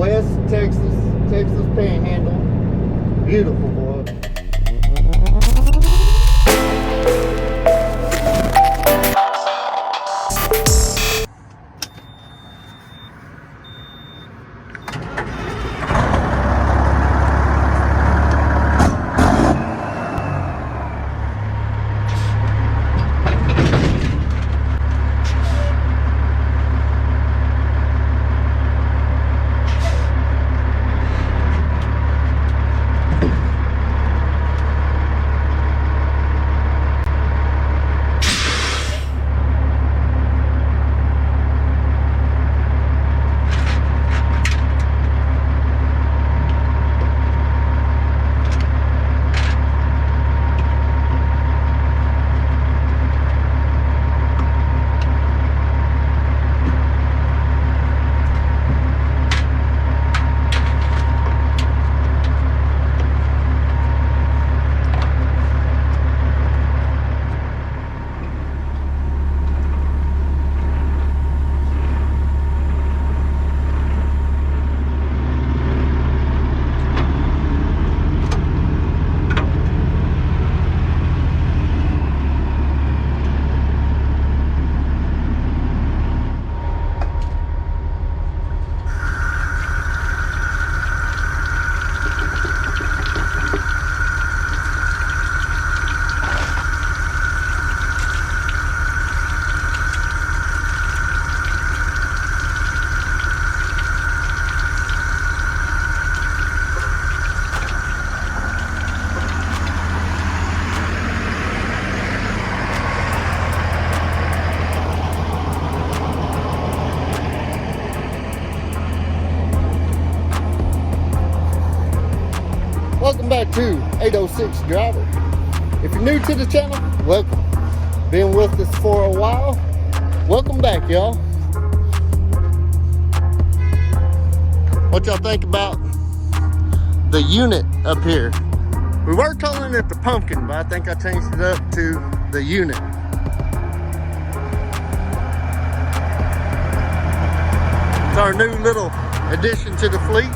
West Texas Panhandle. Beautiful, boy. Welcome back to 806 Driver. If you're new to the channel, welcome. Been with us for a while, welcome back, y'all. What y'all think about the unit up here? We were calling it the pumpkin, but I think I changed it up to the unit. It's our new little addition to the fleet.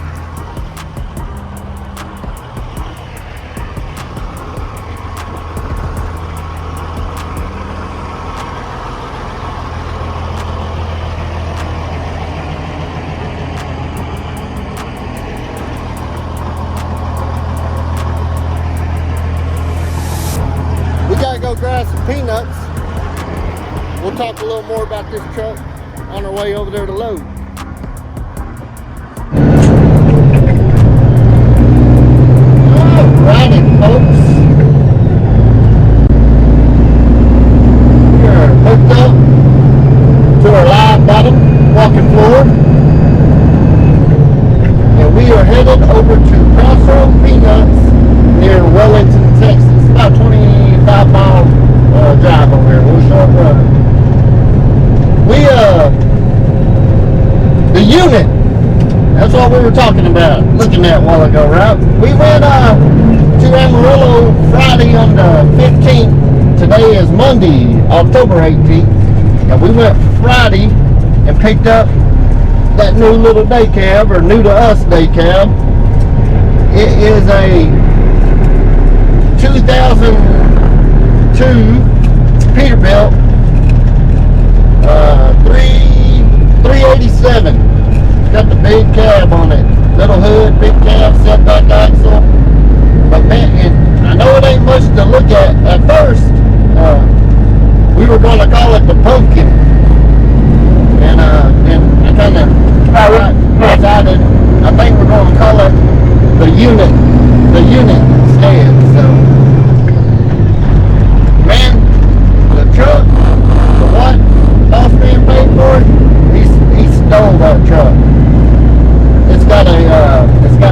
Go grab some peanuts. We'll talk a little more about this truck on our way over there to load. Alrighty, folks. We are hooked up to our live bottom walking floor, and we are headed over to Crossroad Peanuts near Wellington, Texas. About 25-mile drive over here. We'll short run. The unit, that's what we were talking about, looking at a while ago, right? We went to Amarillo Friday on the 15th. Today is Monday, October 18th. And we went Friday and picked up that new little day cab, or new to us day cab. It is a 2002 Peterbilt 387. Got the big cab on it, little hood, big cab, setback axle. But man, I know it ain't much to look at first. We were going to call it the pumpkin, and I kind of decided I think we're going to call it the unit instead. So, man, the truck, for what boss man paid for it, he stole that truck. It's got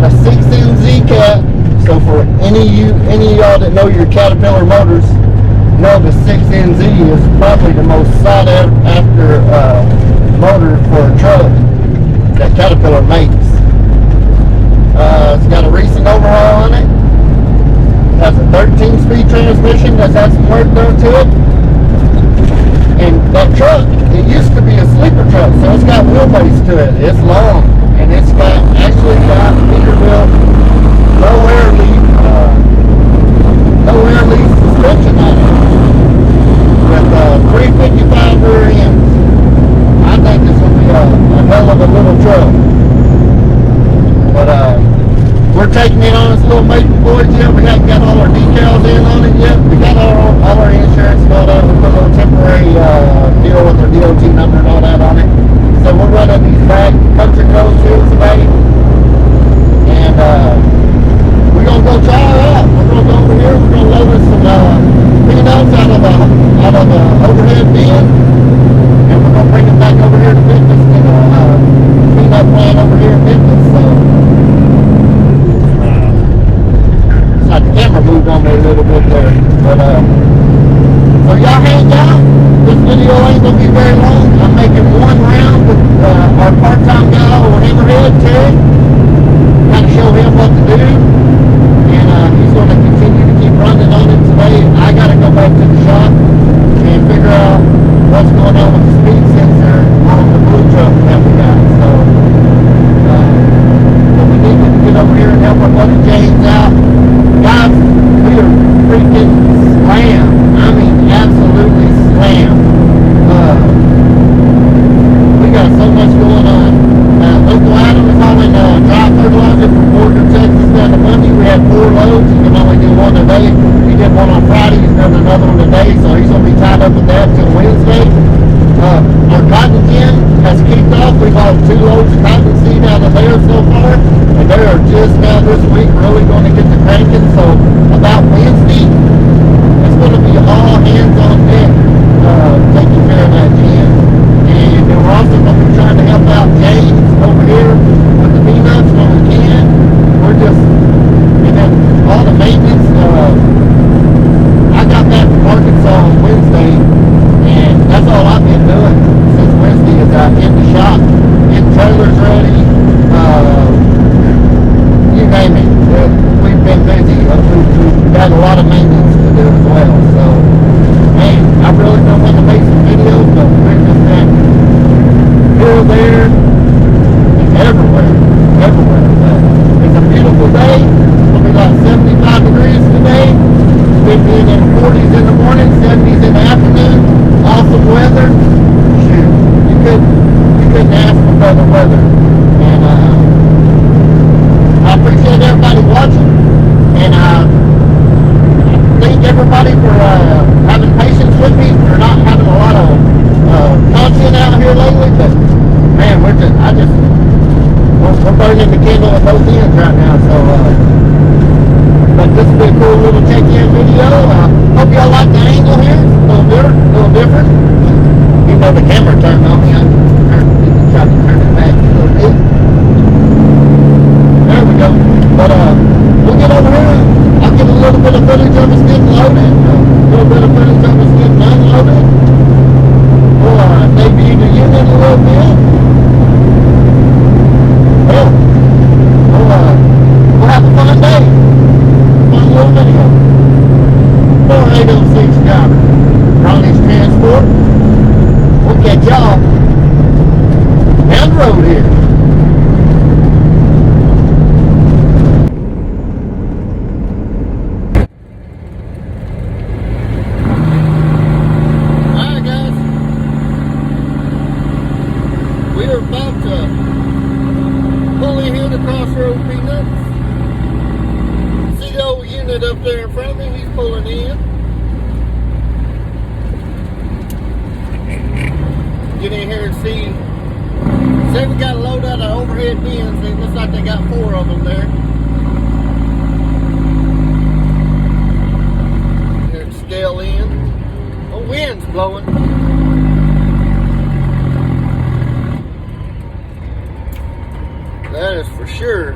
a 6NZ cat. So for any of y'all that know your Caterpillar motors, know the 6NZ is probably the most sought after motor for a truck that Caterpillar makes. It's got a recent overhaul on it. Has a 13-speed transmission that's had some work done to it. And that truck, it used to be a sleeper truck, so it's got wheelbase to it. It's long, and it's got built low air leaf suspension on it with 355 rear ends. I think this will be a hell of a little truck. But we're taking it on its little maiden voyage yet. We haven't got all our decals in on it yet. We got all our insurance filled up. We put a little temporary deal with our DOT number and all that on it. So we're running these back country roads here today. And we're going to go try her out. We're going to go over here. We're going to load us some peanuts out of a overhead bin. And we're going to bring them back over here to Memphis to the peanut plant over here in Memphis. So, the camera moved on me a little bit there. But, so y'all hang out. This video ain't going to be very long. I'm making one round with our part-time guy over Hammerhead, Terry. Kind of show him what to do. And he's going to continue to keep running on it today. I got to go back to the shop and figure out what's going on with the speed sensor on the blue truck that we got. So, but we need to get over here and help our buddy James out. Guys, we are freaking slammed. I mean, absolutely slammed. We got so much going on. Local Adam is hauling dry fertilizer from Morgan, Texas down to Monday. We had 4 loads. He can only do one a day. He did one on Friday. He's done another one today. So he's going to be tied up with that until Wednesday. Our cotton gin has kicked off. We've hauled 2 loads of cotton seed out of there so far. And they are just now this week really going to get to cranking. So about Wednesday, it's going to be all hands on deck taking care of that gin. And then we're also going to be trying to help out James over here with the peanuts when we can. We're just, and then all the maintenance, I got that from Arkansas on Wednesday, and that's all I've been doing since Wednesday is in the shop, getting trailers ready, you name it. We've been busy. We've got a lot of maintenance to do as well. So, man, I really don't want to make some videos, but we're just been here, there, and everywhere. But it's a beautiful day. It's going to be like 75 degrees today. We've been in 40s in the morning, 70s in the afternoon. Awesome weather. Shoot, you couldn't ask for better weather. And I appreciate everybody watching. And thank everybody for having patience with me for not having a lot of content out here lately. But man, we're burning the candle at both ends right now. So, but this will be a cool little check-in video. Hope y'all like the angle here. It's a little different. Even though the camera turned on me, I tried to turn it back a little bit. There we go. But we'll get over here. I'll get a little bit of footage of us getting loaded. A little bit of footage of us getting unloaded. We'll debut the unit a little bit. Well, we'll have a fun day. Fun little video. 4806 driver. Ronnie's Transport. We'll catch y'all down the road here. Alright guys. We are about to pull in here to Crossroad Peanuts. See the old unit up there in front of me? He's pulling in. Get in here and see. Say we got a load out of overhead bins. It looks like they got 4 of them there. Here to scale in. The wind's blowing. That is for sure.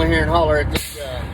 go in here and holler at this guy.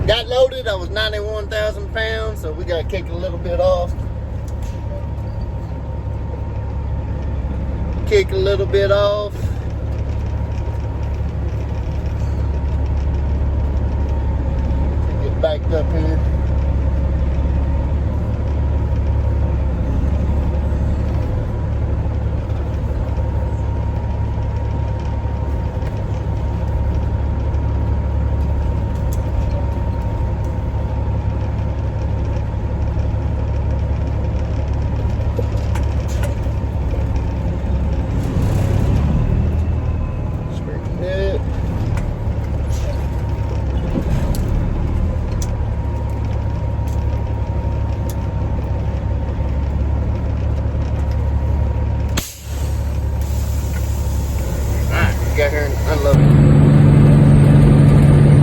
Got loaded. I was 91,000 pounds, so we got to kick a little bit off. Kick a little bit off. Get backed up here. Got here and unloaded.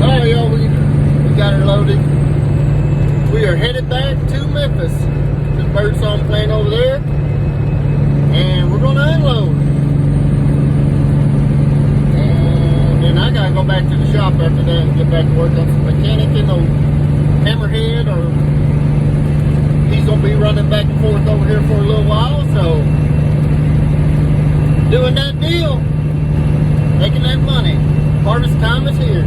Alright, y'all, we got her loaded. We are headed back to Memphis. The birdsong playing over there. And we're going to unload. And then I got to go back to the shop after that and get back to work on some mechanic and no hammerhead, or he's going to be running back and forth over here for a little while. So, doing that deal. Making that money. Harvest time is here.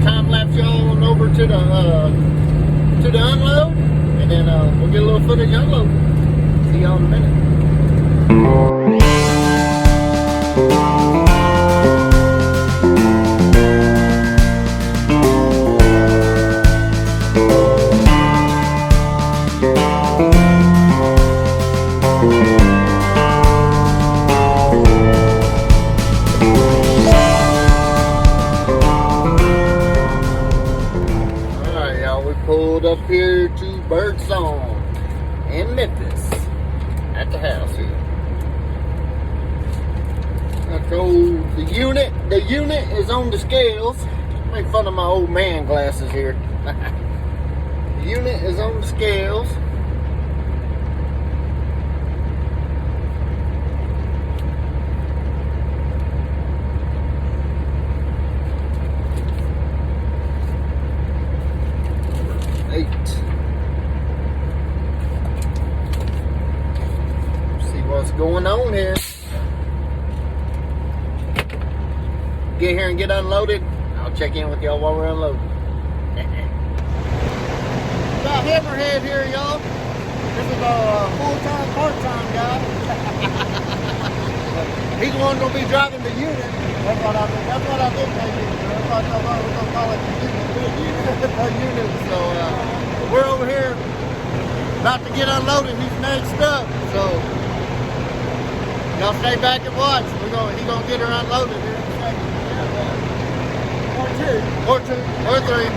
Time lapse y'all on over to the unload, and then we'll get a little footage unload. See y'all in a minute. Pulled up here to Birdsong in Memphis at the house here. I told the unit is on the scales. Make fun of my old man glasses here. The unit is on the scales. See what's going on here. Get here and get unloaded. I'll check in with y'all while we're unloading. Got Hammerhead here, y'all. This is a full-time, part-time guy. But he's the one gonna be driving the unit. That's what I've been thinking. That's what I thought we're gonna call it the unit. So we're over here about to get unloaded. He's next up. So y'all stay back and watch. He's gonna get her unloaded here in a second. Or two, or three.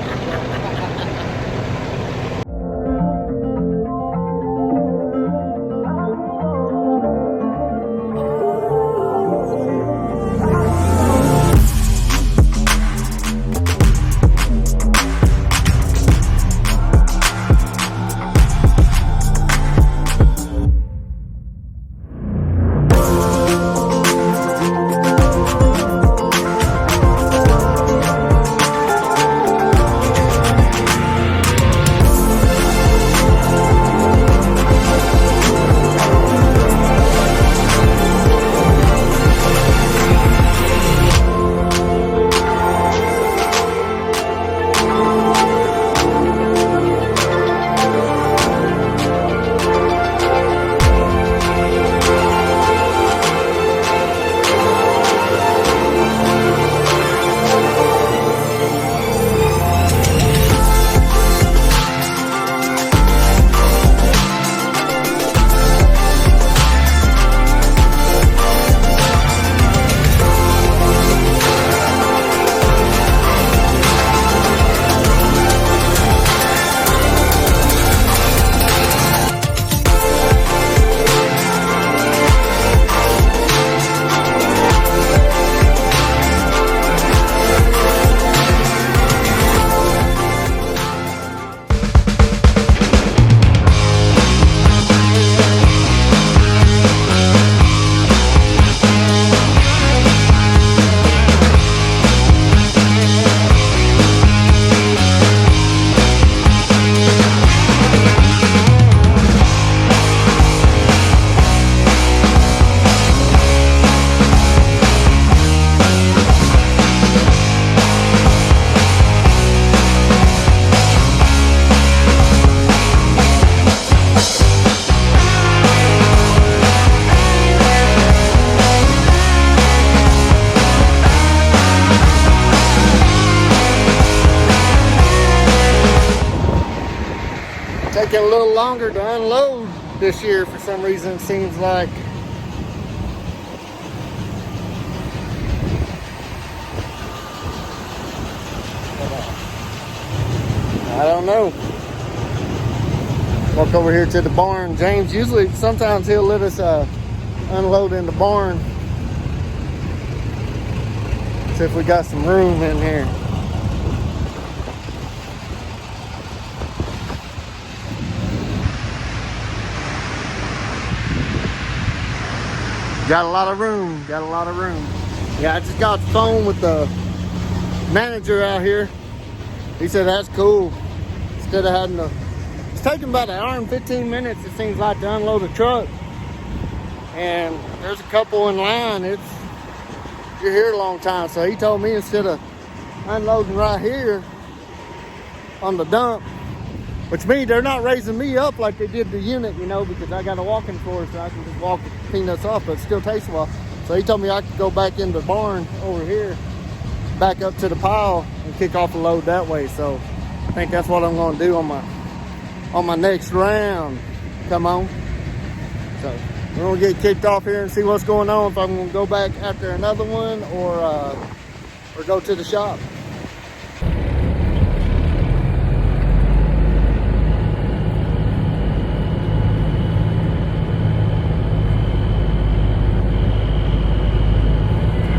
Taking a little longer to unload this year for some reason, it seems like. I don't know. Walk over here to the barn. James usually, sometimes he'll let us unload in the barn. See if we got some room in here. Got a lot of room, got a lot of room. Yeah, I just got the phone with the manager out here. He said that's cool. Instead of having to, it's taking about 1 hour and 15 minutes, it seems like, to unload a truck. And there's a couple in line. You're here a long time. So he told me instead of unloading right here on the dump, which means they're not raising me up like they did the unit, you know, because I got a walking floor, so I can just walk the peanuts off, but it still takes a while. So he told me I could go back in the barn over here, back up to the pile, and kick off a load that way. So I think that's what I'm going to do on my next round. Come on. So we're going to get kicked off here and see what's going on, if I'm going to go back after another one or go to the shop.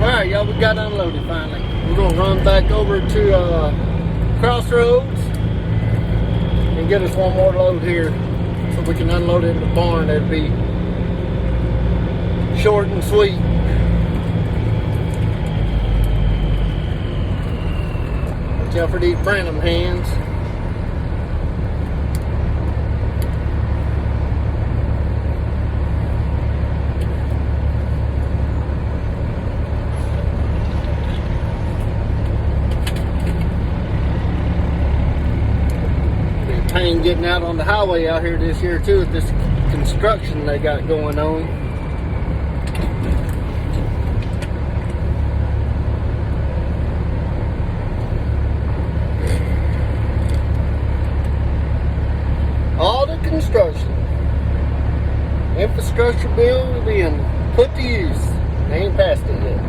Alright, y'all, we got unloaded finally. We're gonna run back over to Crossroads and get us one more load here so we can unload it in the barn. That'd be short and sweet. Watch out for these Branham hands. Pain getting out on the highway out here this year too with this construction they got going on. bill being put to use. They ain't passed it yet.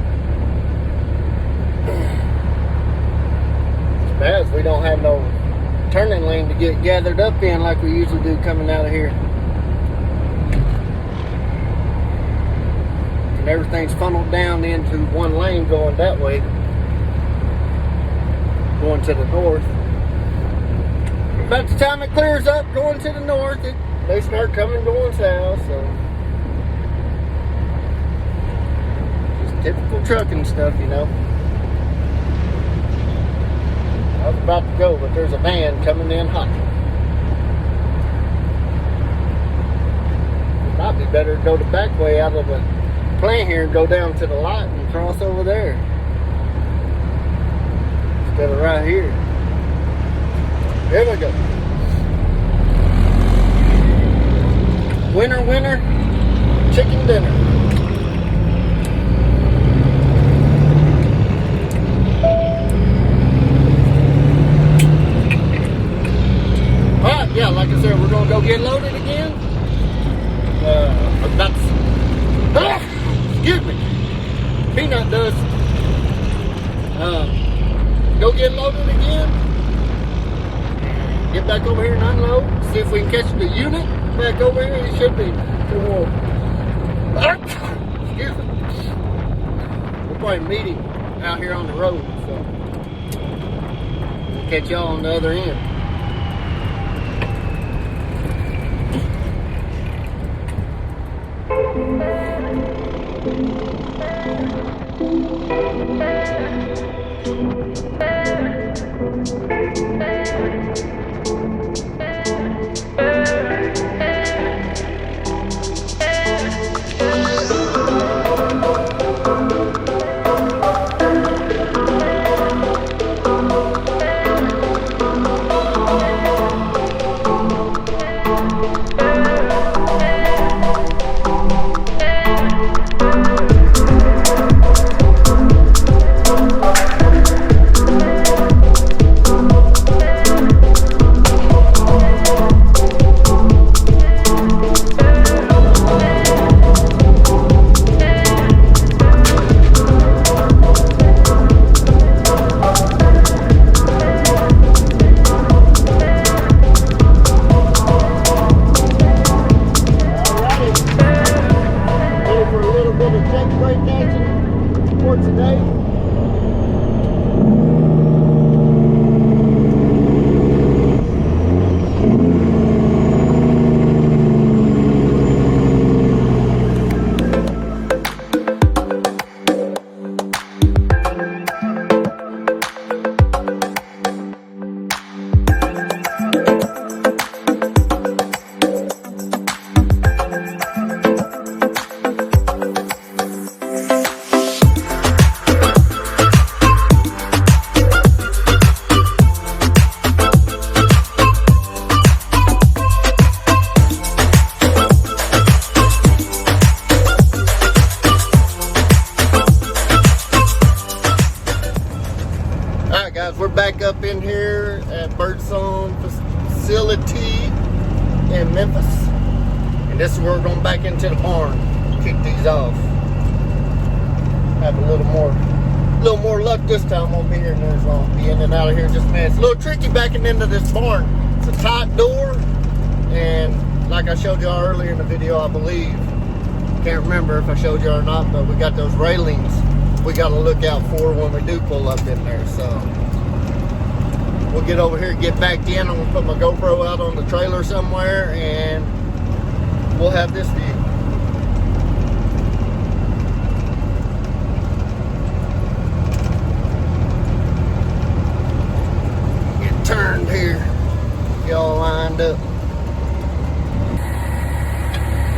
It's bad as we don't have no turning lane to get gathered up in like we usually do coming out of here. And everything's funneled down into one lane going that way, going to the north. About the time it clears up going to the north, they start coming going south. So just typical trucking stuff, you know. I was about to go, but there's a van coming in hot. It might be better to go the back way out of the plant here and go down to the lot and cross over there instead of right here. There we go. Winner, winner, chicken dinner. Alright, yeah, like I said, we're gonna go get loaded again. Excuse me. Peanut dust. Go get loaded again. Get back over here and unload. See if we can catch the unit back over here. It should be. Excuse me. We're probably meeting out here on the road, so we'll catch y'all on the other end. We're back up in here at Birdsong facility in Memphis, and this is where we're going back into the barn, kick these off, have a little more luck this time. Won't be here near as long, be in and out of here just a minute. It's a little tricky backing into this barn. It's a tight door, and like I showed y'all earlier in the video, I believe, can't remember if I showed you or not, but we got those railings we got to look out for when we do pull up in there. So we'll get over here, get back in. I'm gonna put my GoPro out on the trailer somewhere, and we'll have this view. Get turned here, get all lined up.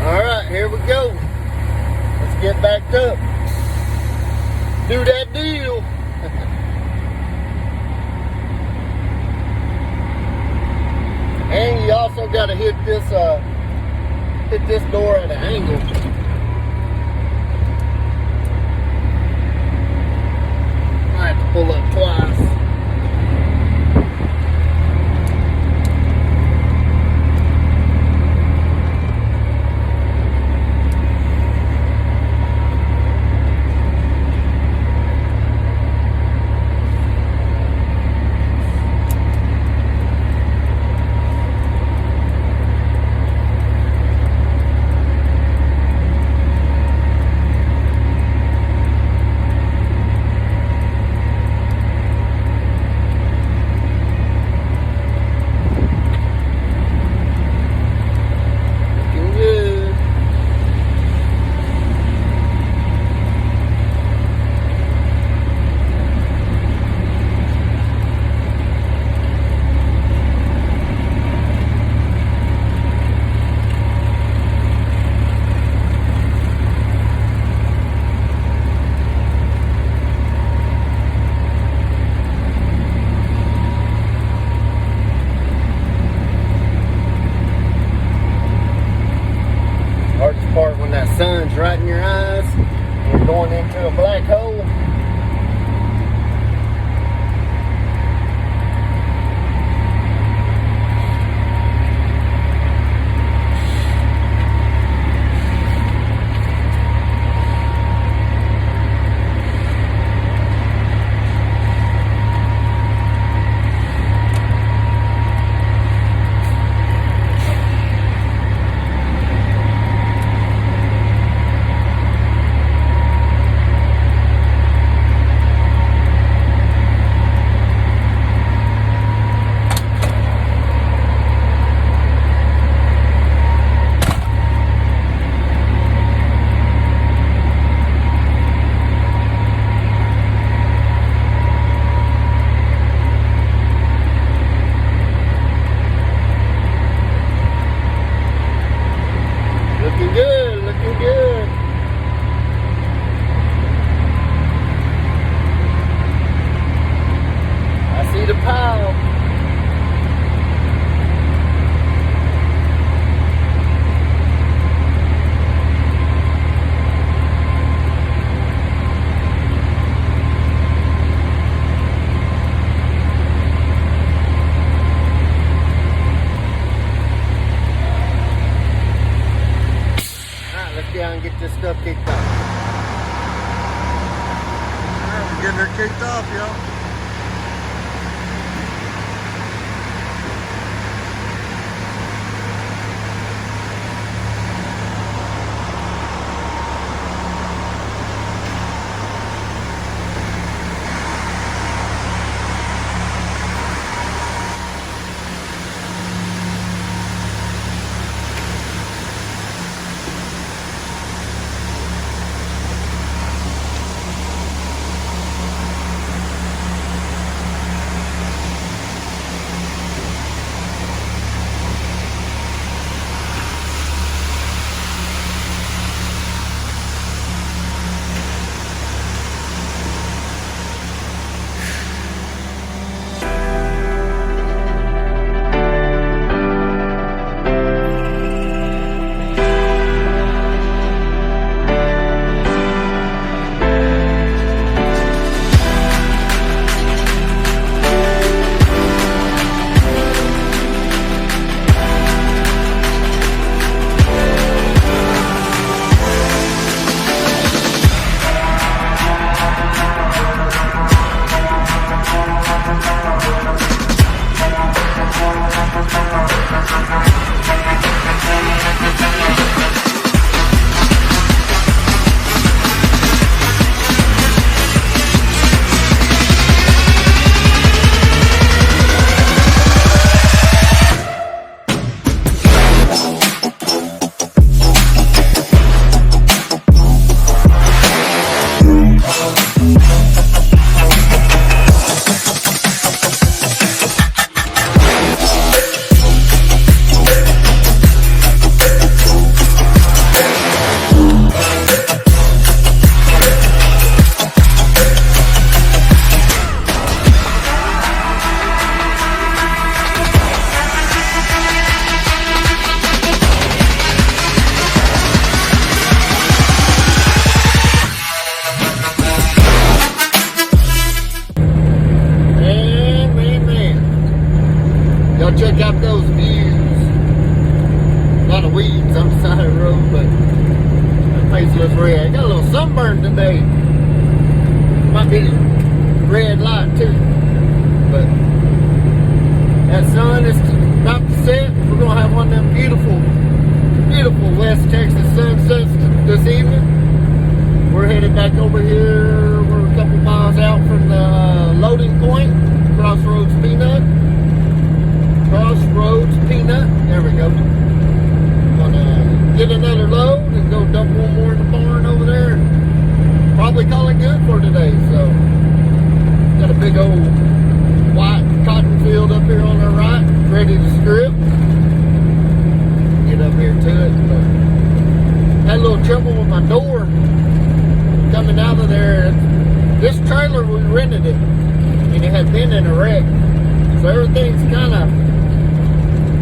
All right, here we go. Let's get backed up. Do that deal. And you also got to hit this door at an angle. I have to pull up twice. into a black hole. Get this stuff kicked off. Alright, we're getting her kicked off, y'all. Check out those views. A lot of weeds on the side of the road, but that face looks red. I got a little sunburn today. Might be red light too. But that sun is about to set. We're gonna have one of them beautiful, beautiful West Texas sunsets this evening. We're headed back over here. We're a couple miles out from the loading point, Crossroads Peanut. There we go. Gonna get another load and go dump one more in the barn over there. Probably call it good for today. So got a big old white cotton field up here on our right, ready to strip. Get up here to it. But had a little trouble with my door coming out of there. This trailer, we rented it, and it had been in a wreck. So everything's kind of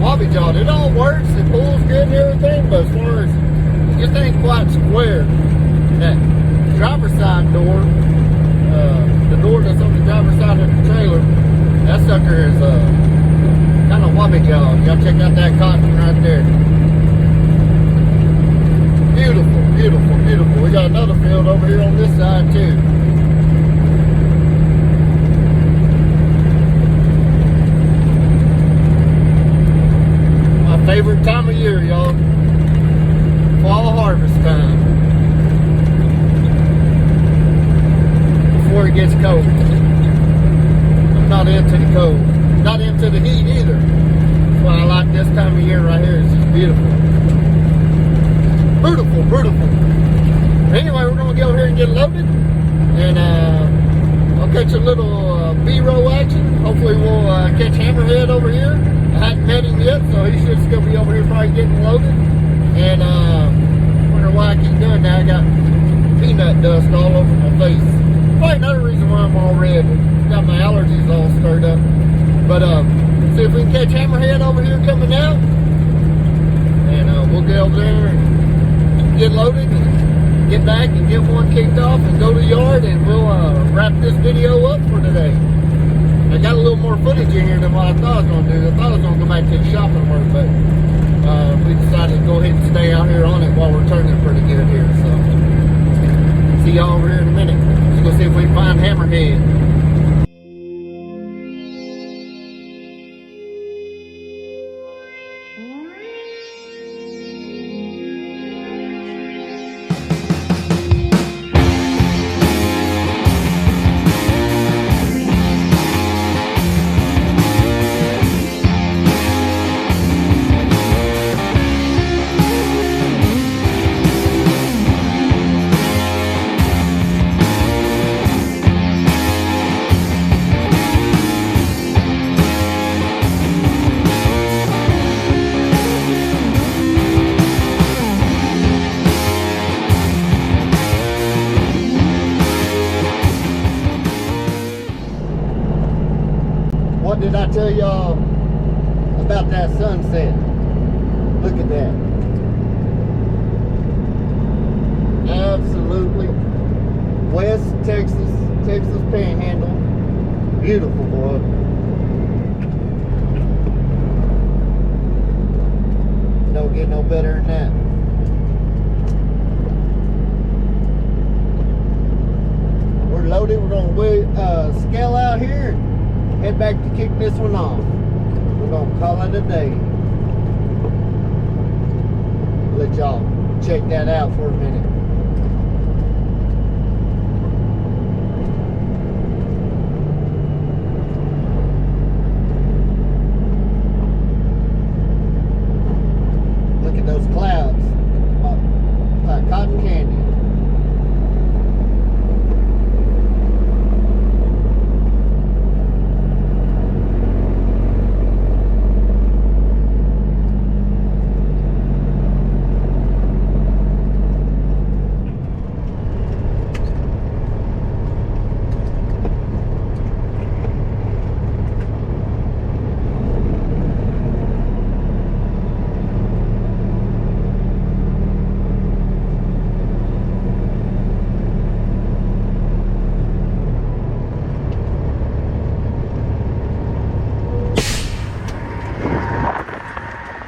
wobbly-jawed. It all works, it pulls good and everything, but as far as it just ain't quite square. That driver's side door, the door that's on the driver's side of the trailer, that sucker is kind of wobbly, y'all. Y'all check out that cotton right there. Beautiful, beautiful, beautiful. We got another field over here on this side too. My favorite time of year, y'all. Fall harvest time. Before it gets cold. I'm not into the cold. Not into the heat either. That's why I like this time of year right here. It's just beautiful. Beautiful, beautiful. Anyway, we're going to go here and get loaded. And I'll catch a little B-roll action. Hopefully we'll catch Hammerhead over here. I hadn't met him yet, so he should still be over here probably getting loaded. And wonder why I keep doing that. I got peanut dust all over my face. Probably another reason why I'm all red. Got my allergies all stirred up. But see if we can catch Hammerhead over here coming out. And we'll get over there and get loaded and get back and get one kicked off and go to the yard, and we'll wrap this video up for today. I got a little more footage in here than what I thought I was going to do. I thought I was going to go back to the shopping work, but we decided to go ahead and stay out here on it while we're turning pretty good here. So, see y'all over here in a minute. Let's go see if we can find Hammerhead. What did I tell y'all about that sunset? Look at that. Absolutely. West Texas Panhandle. Beautiful, boy. Don't get no better than that. We're loaded. We're gonna scale out here. Head back to kick this one off. We're gonna call it a day. Let y'all check that out for a minute. Look at those clouds. Like cotton candy.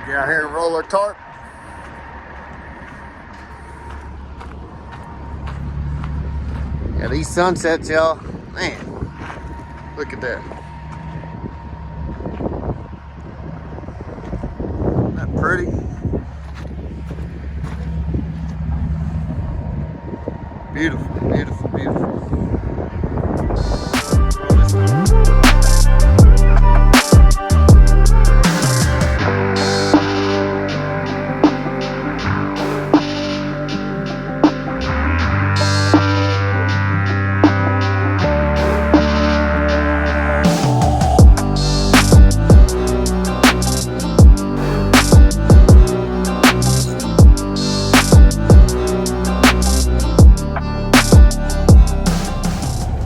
Get out here and roll our tarp. Yeah, these sunsets, y'all, man, look at that. Isn't that pretty? Beautiful, beautiful, beautiful.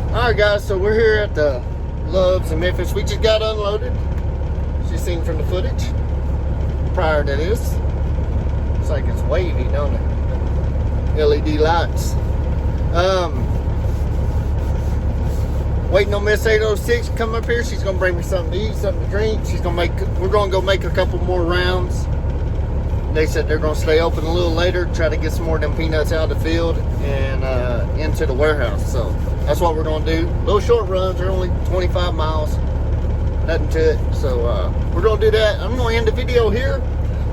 Alright guys, so we're here at the Loves in Memphis. We just got unloaded. As you seen from the footage prior to this. Looks like it's wavy, don't it? LED lights. Waiting on Miss 806 to come up here. She's gonna bring me something to eat, something to drink. We're gonna go make a couple more rounds. They said they're gonna stay open a little later, try to get some more of them peanuts out of the field and into the warehouse. So that's what we're gonna do. Little short runs, they're only 25 miles, nothing to it. So we're gonna do that. I'm gonna end the video here,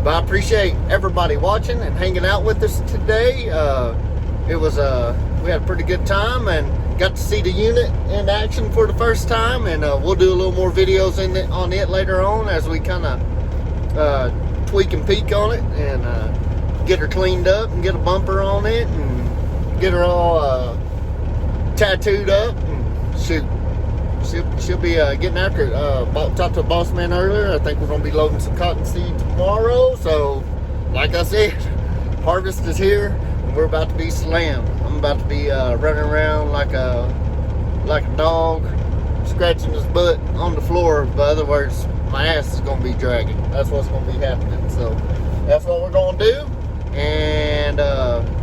but I appreciate everybody watching and hanging out with us today. We had a pretty good time and got to see the unit in action for the first time, and we'll do a little more videos on it later on as we kind of tweak and peek on it and get her cleaned up and get a bumper on it and get her all tattooed up and shoot. She'll be getting after it. Talked to the boss man earlier. I think we're going to be loading some cotton seed tomorrow. So, like I said, harvest is here and we're about to be slammed. I'm about to be running around like a dog, scratching his butt on the floor. But other words, my ass is going to be dragging. That's what's going to be happening. So that's what we're going to do. And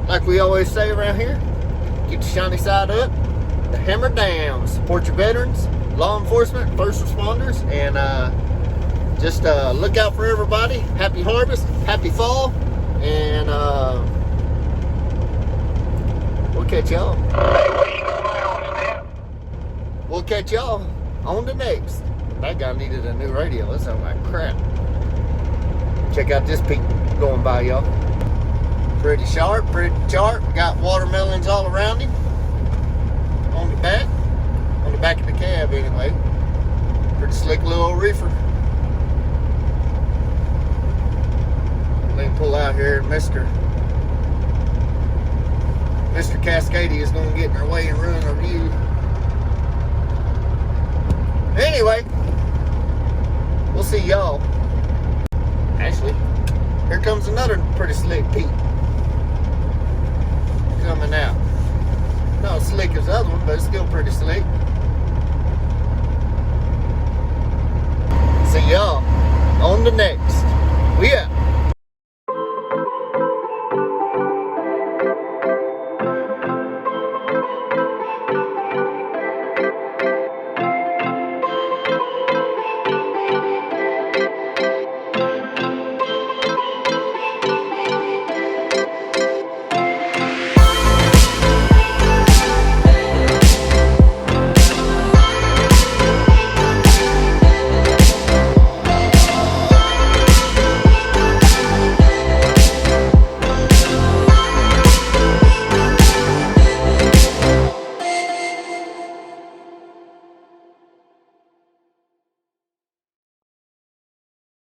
like we always say around here, get the shiny side up, the hammer down. Support your veterans, law enforcement, first responders, and just look out for everybody. Happy harvest, happy fall, and we'll catch y'all. We'll catch y'all on the next. That guy needed a new radio. That sounds like crap. Check out this peak going by, y'all. Pretty sharp, pretty sharp. Got watermelons all around him. On the back of the cab anyway. Pretty slick little reefer. Let me pull out here. Mr. Cascady is going to get in our way and ruin our view. Anyway, we'll see y'all. Actually, here comes another pretty slick peak coming out. Not as slick as the other one, but it's still pretty slick. See y'all on the next.